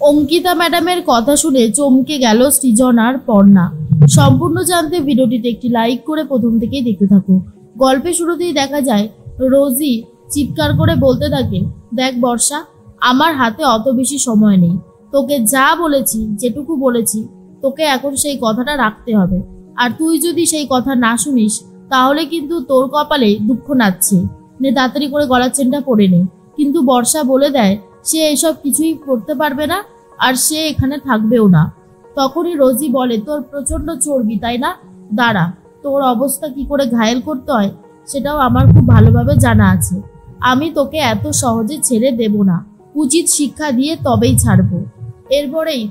অঙ্কিতা ম্যাডামের কথা শুনে চমকে গেল সৃজন আর পর্ণা। সম্পূর্ণ জানতে ভিডিওটিতে একটি লাইক করে প্রথম থেকেই দেখতে থাকো। গল্পের শুরুতেই দেখা যায় রোজি চিৎকার করে বলতে থাকে, দেখ বর্ষা, আমার হাতে অত বেশি সময় নেই। তোকে যা বলেছি, যেটুকু বলেছি, তোকে এখন সেই কথাটা রাখতে হবে। আর তুই যদি সেই কথা না শুনিস তাহলে কিন্তু তোর কপালে দুঃখ নাচছে। নে তাড়াতাড়ি করে গলার চেনটা পরে নে। কিন্তু বর্ষা বলে দেয় সে এসব কিছুই করতে পারবে না, আর সে এখানে থাকবেও না। তখনই রোজি বলে, তোর প্রচন্ড চর্বি তাই না? দাঁড়া, তোর অবস্থা কি করে ঘায়েল করতে হয় সেটাও আমার খুব ভালোভাবে জানা আছে। আমি তোকে এত সহজে ছেড়ে দেব না, উচিত শিক্ষা দিয়ে তবেই ছাড়বো। এরপরেই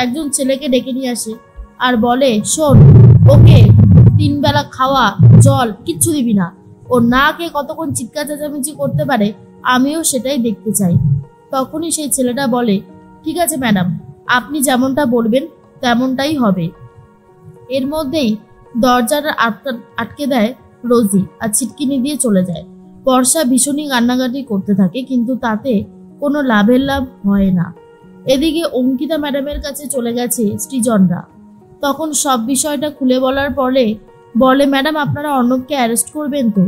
একজন ছেলেকে ডেকে নিয়ে আসে আর বলে, শোন, ওকে 3 বেলা খাওয়া জল কিচ্ছু দিবি না। ও না খেয়ে কতক্ষণ চিৎকার চেঁচামেচি করতে পারে আমিও সেটাই দেখতে চাই। তখনই সেই ছেলেটা বলে, ঠিক আছে ম্যাডাম, আপনি যেমনটা বলবেন তেমনটাই হবে। এর মধ্যেই দরজাটা আটকে দেয় রোজি আর ছিটকিনি দিয়ে চলে যায়। বর্ষা ভীষণই কান্নাকাটি করতে থাকে, কিন্তু তাতে কোনো লাভের লাভ হয় না। এদিকে অঙ্কিতা ম্যাডামের কাছে চলে গেছে সৃজনরা। তখন সব বিষয়টা খুলে বলার পরে বলে, ম্যাডাম আপনারা অর্ণবকে অ্যারেস্ট করবেন তো?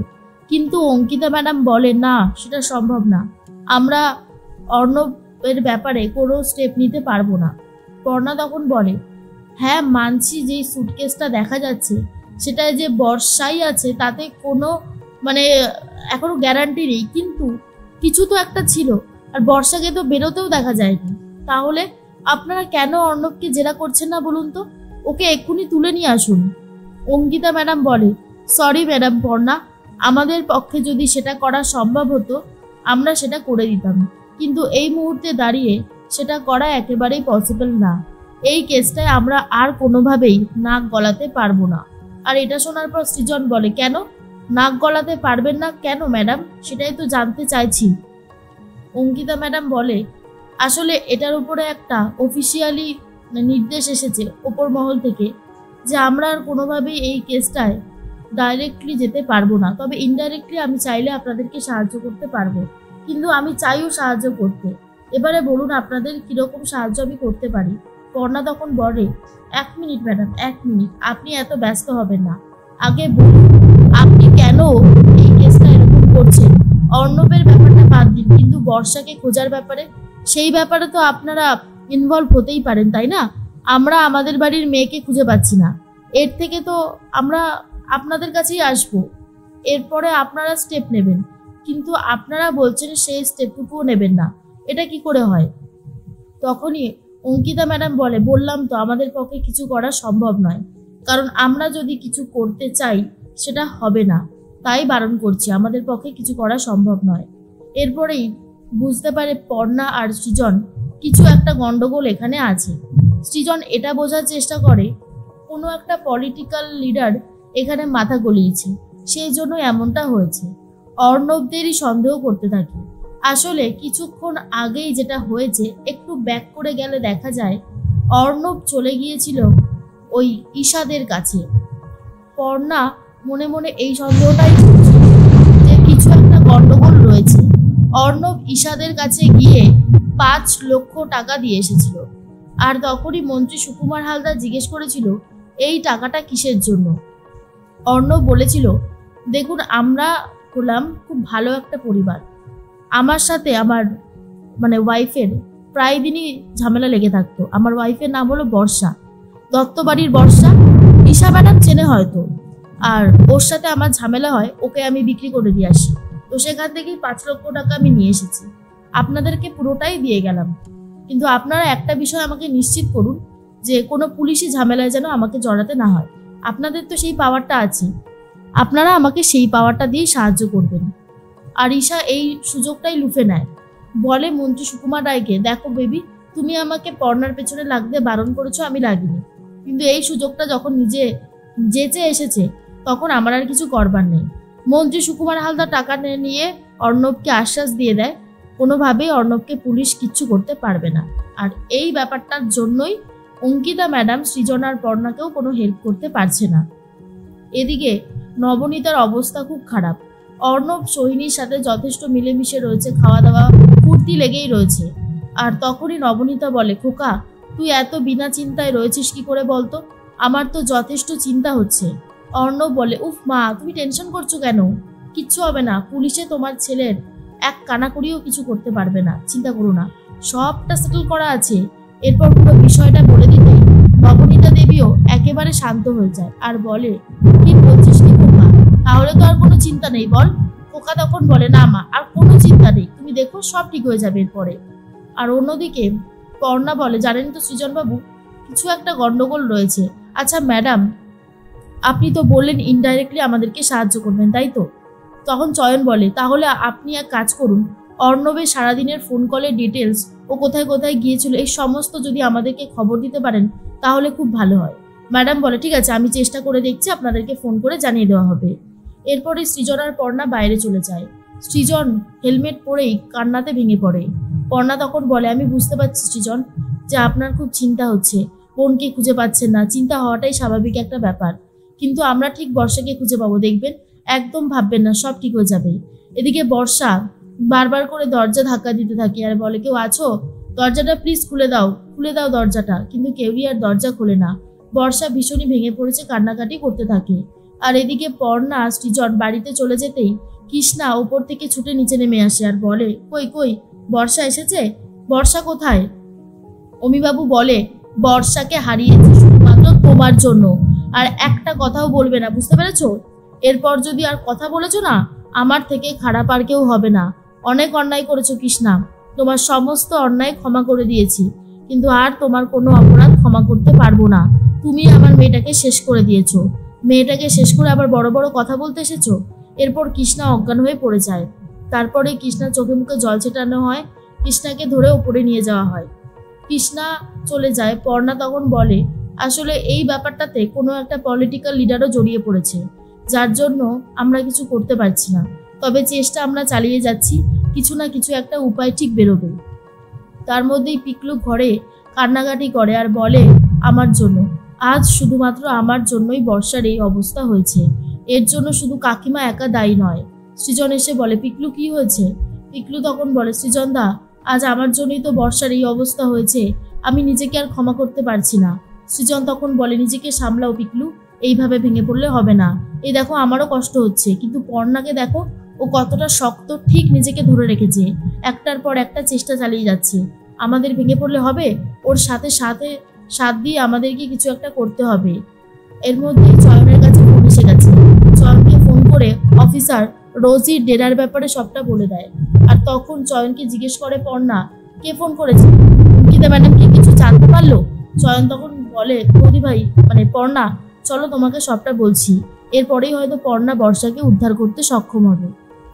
কিন্তু অঙ্কিতা ম্যাডাম বলে, না, সেটা সম্ভব না, আমরা অর্ণবের ব্যাপারে কোনো স্টেপ নিতে পারবো না। পর্ণা তখন বলে, হ্যাঁ মানছি, যেই সুটকেসটা দেখা যাচ্ছে সেটাই যে বর্ষাই আছে তাতে কোনো এখনো গ্যারান্টি নেই, কিন্তু কিছু তো একটা ছিল। আর বর্ষাকে তো বেরোতেও দেখা যায়নি। তাহলে আপনারা কেন অর্ণবকে জেরা করছেন না বলুন তো? ওকে এক্ষুনি তুলে নিয়ে আসুন। অঙ্কিতা ম্যাডাম বলে, সরি ম্যাডাম পর্ণা, আমাদের পক্ষে যদি সেটা করা সম্ভব হতো আমরা সেটা করে দিতাম, কিন্তু এই মুহূর্তে দাঁড়িয়ে সেটা করা একেবারেই পসিবল না। এই কেসটায় আমরা আর কোনোভাবেই নাক গলাতে পারবো না। আর এটা শোনার পর সৃজন বলে, কেন নাক গলাতে পারবেন না কেন ম্যাডাম? সেটাই তো জানতে চাইছি। অঙ্কিতা ম্যাডাম বলে, আসলে এটার উপরে একটা অফিসিয়ালি নির্দেশ এসেছে ওপর মহল থেকে যে আমরা আর কোনোভাবেই এই কেসটায় ডাইরেক্টলি যেতে পারবো না, তবে ইনডাইরেক্টলি আমি চাইলে আপনাদেরকে সাহায্য করতে পারবো, কিন্তু আমি চাইও সাহায্য করতে। এবারে বলুন আপনাদের কিরকম সাহায্য আমি করতে পারি। পর্ণা তখন বলে, 1 মিনিট ম্যাডাম, 1 মিনিট, আপনি এত ব্যস্ত হবেন না। আগে বলুন আপনি কেন এই কেসটা এরকম করছেন? অর্ণবের ব্যাপারটা বাদ দিন, কিন্তু বর্ষাকে খোঁজার ব্যাপারে, সেই ব্যাপারে তো আপনারা ইনভলভ হতেই পারেন তাই না? আমরা আমাদের বাড়ির মেয়েকে খুঁজে পাচ্ছি না, এর থেকে তো আমরা আপনাদের কাছেই আসবো, এরপরে আপনারা স্টেপ নেবেন। কিন্তু আপনারা বলছেন সেই স্টেপটুকুও নেবেন না, এটা কি করে হয়? তখনই অঙ্কিতা ম্যাডাম বলে, বললাম তো আমাদের পক্ষে কিছু করা সম্ভব নয়, কারণ আমরা যদি কিছু করতে চাই সেটা হবে না, তাই বারণ করছি, আমাদের পক্ষে কিছু করা সম্ভব নয়। এরপরেই বুঝতে পারে পর্ণা আর সৃজন কিছু একটা গন্ডগোল এখানে আছে। সৃজন এটা বোঝার চেষ্টা করে কোনো একটা পলিটিক্যাল লিডার এখানে মাথা গলিয়েছে, সেই জন্য এমনটা হয়েছে। অর্ণবদেরই সন্দেহ করতে থাকে। আসলে কিছুক্ষণ আগেই যেটা হয়েছে, একটু ব্যাক করে গেলে দেখা যায় অর্ণব চলে গিয়েছিল ওই ঈশাদের কাছে। পর্ণা মনে মনে এই সন্দেহটাই করছে যে কিছু একটা গন্ডগোল রয়েছে। অর্ণব ঈশাদের কাছে গিয়ে 5 লক্ষ টাকা দিয়ে এসেছিল। আর তখনই মন্ত্রী সুকুমার হালদার জিজ্ঞেস করেছিল এই টাকাটা কিসের জন্য। অর্ণব বলেছিল, দেখুন আমরা হলাম খুব ভালো একটা পরিবার, আমার সাথে আমার ওয়াইফের প্রায় দিনই ঝামেলা লেগে থাকতো। আমার ওয়াইফের নাম হলো বর্ষা, দত্তবাড়ির বর্ষা, ঈশা ম্যাডাম চেনে হয়তো। আর ওর সাথে আমার ঝামেলা হয়, ওকে আমি বিক্রি করে দিয়ে আসি, তো সেখান থেকেই 5 লক্ষ টাকা আমি নিয়ে এসেছি, আপনাদেরকে পুরোটাই দিয়ে গেলাম। কিন্তু আপনারা একটা বিষয় আমাকে নিশ্চিত করুন যে কোনো পুলিশি ঝামেলায় যেন আমাকে জড়াতে না হয়। আপনাদের তো সেই পাওয়ারটা আছে, আপনারা আমাকে সেই পাওয়ারটা দিয়ে সাহায্য করবেন। আর ঈশা এই সুযোগটাই লুফে নেয়, বলে মন্ত্রী সুকুমার রায়কে, দেখো বেবি, তুমি আমাকে পর্ণার পেছনে লাগতে বারণ করেছো, আমি লাগিনি, কিন্তু এই সুযোগটা যখন নিজে যেচে এসেছে তখন আমার আর কিছু করবার নেই। মন্ত্রী সুকুমার হালদার টাকা নিয়ে অর্ণবকে আশ্বাস দিয়ে দেয় কোনোভাবেই অর্ণবকে পুলিশ কিচ্ছু করতে পারবে না। আর এই ব্যাপারটার জন্যই অঙ্কিতা ম্যাডাম সৃজন আর পর্ণাকেও কোনো হেল্প করতে পারছে না। এদিকে নবনীতার অবস্থা খুব খারাপ। অর্ণব সোহিনীর সাথে যথেষ্ট মিলেমিশে রয়েছে, খাওয়া দাওয়া ফুর্তি লেগেই রয়েছে। আর তখনই নবনীতা বলে, খোকা তুই এত বিনা চিন্তায় রয়েছিস কি করে বলতো? আমার তো যথেষ্ট চিন্তা হচ্ছে। অর্ণব বলে, উফ মা, তুমি টেনশন করছো কেন? কিচ্ছু হবে না, পুলিশে তোমার ছেলের এক কানাকড়িও কিছু করতে পারবে না, চিন্তা করো না, সবটা সেটেল করা আছে। এরপর পুরো বিষয়টা বলে দিতেই নবনীতা দেবীও একেবারে শান্ত হয়ে যায় আর বলে, কি বলছিস কি খোকা? তাহলে তো আর কোনো চিন্তা নেই বল? খোকা তখন বলে, না মা, আর কোনো চিন্তা নেই, তুমি দেখো সব ঠিক হয়ে যাবে এরপরে। আর অন্যদিকে পর্ণা বলে, জানেন তো সৃজনবাবু, কিছু একটা গন্ডগোল রয়েছে। আচ্ছা ম্যাডাম, আপনি তো বললেন ইনডাইরেক্টলি আমাদেরকে সাহায্য করবেন, তাই তো? তখন চয়ন বলে, তাহলে আপনি এক কাজ করুন, অর্ণবের সারাদিনের ফোন কলের ডিটেলস, ও কোথায় কোথায় গিয়েছিল, এই সমস্ত যদি আমাদেরকে খবর দিতে পারেন তাহলে খুব ভালো হয়। ম্যাডাম বলে, ঠিক আছে, আমি চেষ্টা করে দেখছি, আপনাদেরকে ফোন করে জানিয়ে দেওয়া হবে। এরপরে সৃজন আর পর্ণা বাইরে চলে যায়। সৃজন হেলমেট পরেই কান্নাতে ভেঙে পড়ে। পর্ণা তখন বলে, আমি বুঝতে পারছি সৃজন যে আপনার খুব চিন্তা হচ্ছে, বোনকে খুঁজে পাচ্ছেন না, চিন্তা হওয়াটাই স্বাভাবিক একটা ব্যাপার, কিন্তু আমরা ঠিক বর্ষাকে খুঁজে পাবো, দেখবেন, একদম ভাববেন না, সব ঠিক হয়ে যাবে। এদিকে বর্ষা বারবার করে দরজা ধাক্কা দিতে থাকে আর বলে, কেউ আছো? দরজাটা প্লিজ খুলে দাও, খুলে দাও দরজাটা। কিন্তু কেউই আর দরজা খোলে না। বর্ষা ভীষণই ভেঙে পড়েছে, কান্নাকাটি করতে থাকে। আর এদিকে পর্ণা সৃজন বাড়িতে চলে যেতেই কৃষ্ণা ওপর থেকে ছুটে নিচে নেমে আসে আর বলে, কই কই, বর্ষা এসেছে? বর্ষা কোথায়? অমিবাবু বলে, বর্ষাকে হারিয়েছি শুধুমাত্র তোমার জন্য, আর একটা কথাও বলবে না, বুঝতে পেরেছো? এরপর যদি আর কথা বলেছো না, আমার থেকে খারাপ আর কেউ হবে না। অনেক অন্যায় করেছো কৃষ্ণা, তোমার সমস্ত অন্যায় ক্ষমা করে দিয়েছি, কিন্তু আর তোমার কোনো অপরাধ ক্ষমা করতে পারবো না। তুমি আমার মেয়েটাকে শেষ করে দিয়েছো, মেয়েটাকে শেষ করে আবার বড় বড় কথা বলতে এসেছো। এরপর কৃষ্ণা অজ্ঞান হয়ে পড়ে যায়। তারপরে কৃষ্ণার চোখে মুখে জল ছেটানো হয়, কৃষ্ণাকে ধরে উপরে নিয়ে যাওয়া হয়। কৃষ্ণা চলে যায়। পর্ণা তখন বলে, আসলে এই ব্যাপারটাতে কোনো একটা পলিটিক্যাল লিডারও জড়িয়ে পড়েছে, যার জন্য আমরা কিছু করতে পারছি না, তবে চেষ্টা আমরা চালিয়ে যাচ্ছি, কিছু না কিছু একটা উপায় ঠিক বেরোবে। তার মধ্যেই পিকলু ঘরে কান্নাকাটি করে আর বলে, আমার জন্য, আজ শুধুমাত্র আমার জন্যই বর্ষার এই অবস্থা হয়েছে, এর জন্য শুধু কাকিমা একা দায়ী নয়। সৃজন এসে বলে, পিকলু কি হয়েছে? পিকলু তখন বলে, সৃজন দা, আজ আমার জন্যই তো বর্ষার এই অবস্থা হয়েছে, আমি নিজেকে আর ক্ষমা করতে পারছি না। সৃজন তখন বলে, নিজেকে সামলাও পিকলু, এইভাবে ভেঙে পড়লে হবে না। এই দেখো, আমারও কষ্ট হচ্ছে, কিন্তু পর্ণাকে দেখো, ও কতটা শক্ত, ঠিক নিজেকে ধরে রেখেছে, একটার পর একটা চেষ্টা চালিয়ে যাচ্ছে। আমাদের ভেঙে পড়লে হবে? ওর সাথে সাথে সাথ দিয়ে আমাদেরকে কিছু একটা করতে হবে। এর মধ্যে চয়নের কাছে ফোন এসে গেছে। চয়নকে ফোন করে অফিসার রোজির ডেরার ব্যাপারে সবটা বলে দেয়। আর তখন চয়নকে জিজ্ঞেস করে পর্ণা, কে ফোন করেছে? অঙ্কিতা ম্যাডাম কি কিছু জানতে পারলো? চয়ন তখন বলে, বৌদি ভাই, মানে পর্ণা, চলো তোমাকে সবটা বলছি। এরপরেই হয়তো পর্ণা বর্ষাকে উদ্ধার করতে সক্ষম হবে।